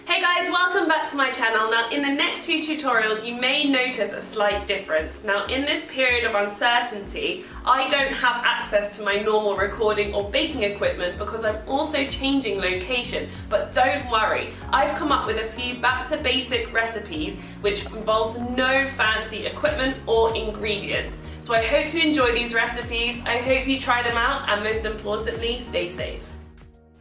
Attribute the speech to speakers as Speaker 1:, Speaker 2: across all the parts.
Speaker 1: Hey guys, welcome back to my channel. Now in the next few tutorials you may notice a slight difference. Now in this period of uncertainty, I don't have access to my normal recording or baking equipment because I'm also changing location. But don't worry, I've come up with a few back to basic recipes which involves no fancy equipment or ingredients. So I hope you enjoy these recipes, I hope you try them out, and most importantly, stay safe.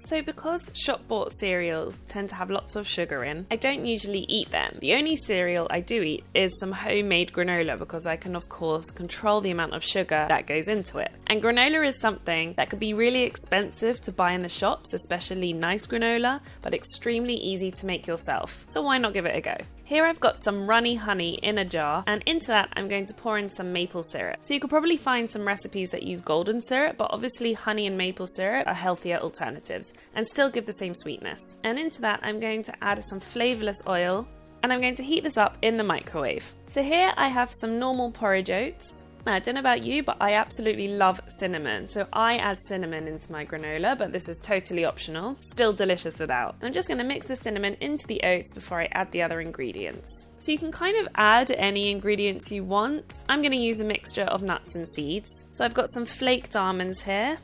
Speaker 2: So because shop-bought cereals tend to have lots of sugar in, I don't usually eat them. The only cereal I do eat is some homemade granola because I can of course control the amount of sugar that goes into it. And granola is something that could be really expensive to buy in the shops, especially nice granola, but extremely easy to make yourself. So why not give it a go? Here I've got some runny honey in a jar, and into that I'm going to pour in some maple syrup. So you could probably find some recipes that use golden syrup, but obviously honey and maple syrup are healthier alternatives and still give the same sweetness. And into that I'm going to add some flavourless oil, and I'm going to heat this up in the microwave. So here I have some normal porridge oats. Now, I don't know about you, but I absolutely love cinnamon, so I add cinnamon into my granola, but this is totally optional. Still delicious without. I'm just going to mix the cinnamon into the oats before I add the other ingredients. So you can kind of add any ingredients you want. I'm going to use a mixture of nuts and seeds. So I've got some flaked almonds here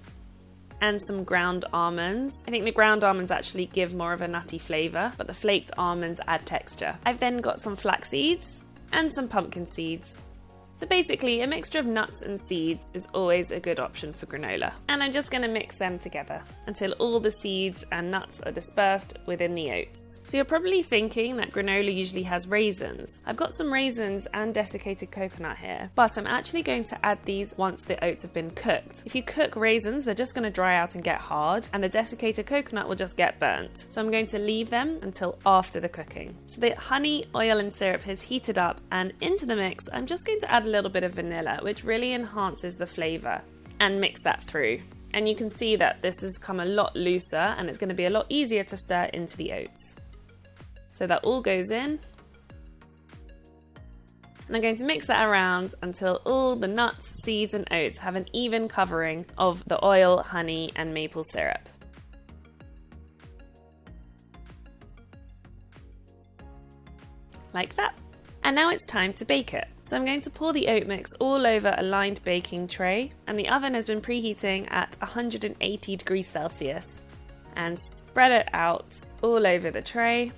Speaker 2: and some ground almonds. I think the ground almonds actually give more of a nutty flavour, but the flaked almonds add texture. I've then got some flax seeds and some pumpkin seeds. So basically, a mixture of nuts and seeds is always a good option for granola. And I'm just going to mix them together until all the seeds and nuts are dispersed within the oats. So you're probably thinking that granola usually has raisins. I've got some raisins and desiccated coconut here, but I'm actually going to add these once the oats have been cooked. If you cook raisins, they're just going to dry out and get hard, and the desiccated coconut will just get burnt. So I'm going to leave them until after the cooking. So the honey, oil and syrup has heated up, and into the mix, I'm just going to add a little bit of vanilla, which really enhances the flavour, and mix that through. And you can see that this has come a lot looser and it's going to be a lot easier to stir into the oats. So that all goes in. And I'm going to mix that around until all the nuts, seeds and oats have an even covering of the oil, honey and maple syrup. Like that. And now it's time to bake it. So I'm going to pour the oat mix all over a lined baking tray, and the oven has been preheating at 180 degrees Celsius, and spread it out all over the tray.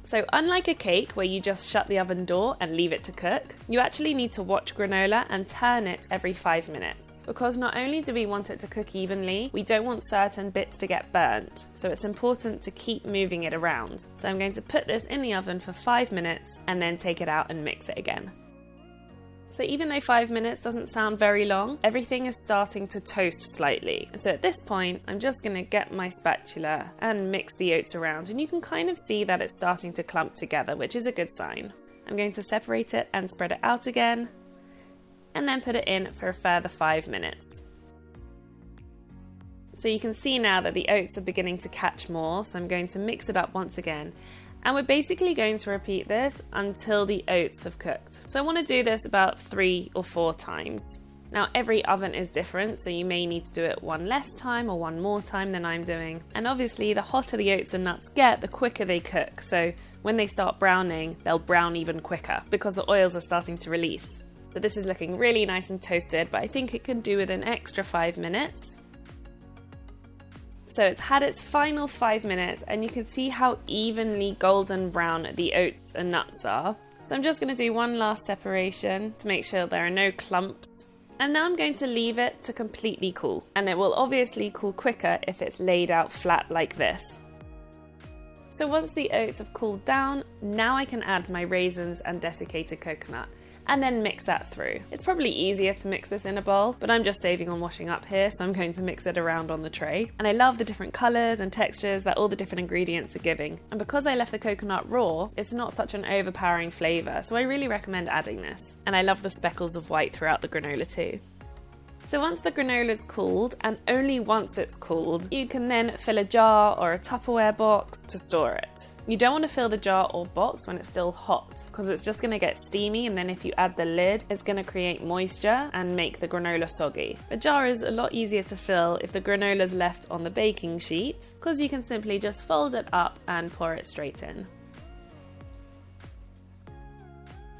Speaker 2: So unlike a cake where you just shut the oven door and leave it to cook, you actually need to watch granola and turn it every 5 minutes. Because not only do we want it to cook evenly, we don't want certain bits to get burnt. So it's important to keep moving it around. So I'm going to put this in the oven for 5 minutes and then take it out and mix it again. So even though 5 minutes doesn't sound very long, everything is starting to toast slightly. And so at this point, I'm just going to get my spatula and mix the oats around. And you can kind of see that it's starting to clump together, which is a good sign. I'm going to separate it and spread it out again, and then put it in for a further 5 minutes. So you can see now that the oats are beginning to catch more, so I'm going to mix it up once again. And we're basically going to repeat this until the oats have cooked. So I want to do this about 3 or 4 times. Now every oven is different, so you may need to do it one less time or one more time than I'm doing. And obviously the hotter the oats and nuts get, the quicker they cook. So when they start browning, they'll brown even quicker because the oils are starting to release. So this is looking really nice and toasted, but I think it can do with an extra 5 minutes. So it's had its final 5 minutes, and you can see how evenly golden brown the oats and nuts are. So I'm just going to do one last separation to make sure there are no clumps. And now I'm going to leave it to completely cool. And it will obviously cool quicker if it's laid out flat like this. So once the oats have cooled down, now I can add my raisins and desiccated coconut, and then mix that through. It's probably easier to mix this in a bowl, but I'm just saving on washing up here, so I'm going to mix it around on the tray. And I love the different colours and textures that all the different ingredients are giving. And because I left the coconut raw, it's not such an overpowering flavour, so I really recommend adding this. And I love the speckles of white throughout the granola too. So once the granola is cooled, and only once it's cooled, you can then fill a jar or a Tupperware box to store it. You don't want to fill the jar or box when it's still hot, because it's just going to get steamy, and then if you add the lid, it's going to create moisture and make the granola soggy. A jar is a lot easier to fill if the granola is left on the baking sheet, because you can simply just fold it up and pour it straight in.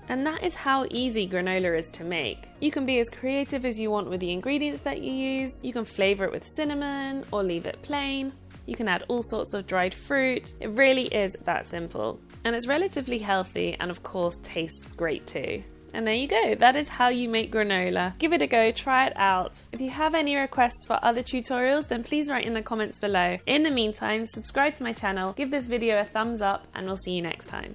Speaker 2: And that is how easy granola is to make. You can be as creative as you want with the ingredients that you use. You can flavour it with cinnamon or leave it plain. You can add all sorts of dried fruit. It really is that simple. And it's relatively healthy and of course tastes great too. And there you go, that is how you make granola. Give it a go, try it out. If you have any requests for other tutorials, then please write in the comments below. In the meantime, subscribe to my channel, give this video a thumbs up, and we'll see you next time.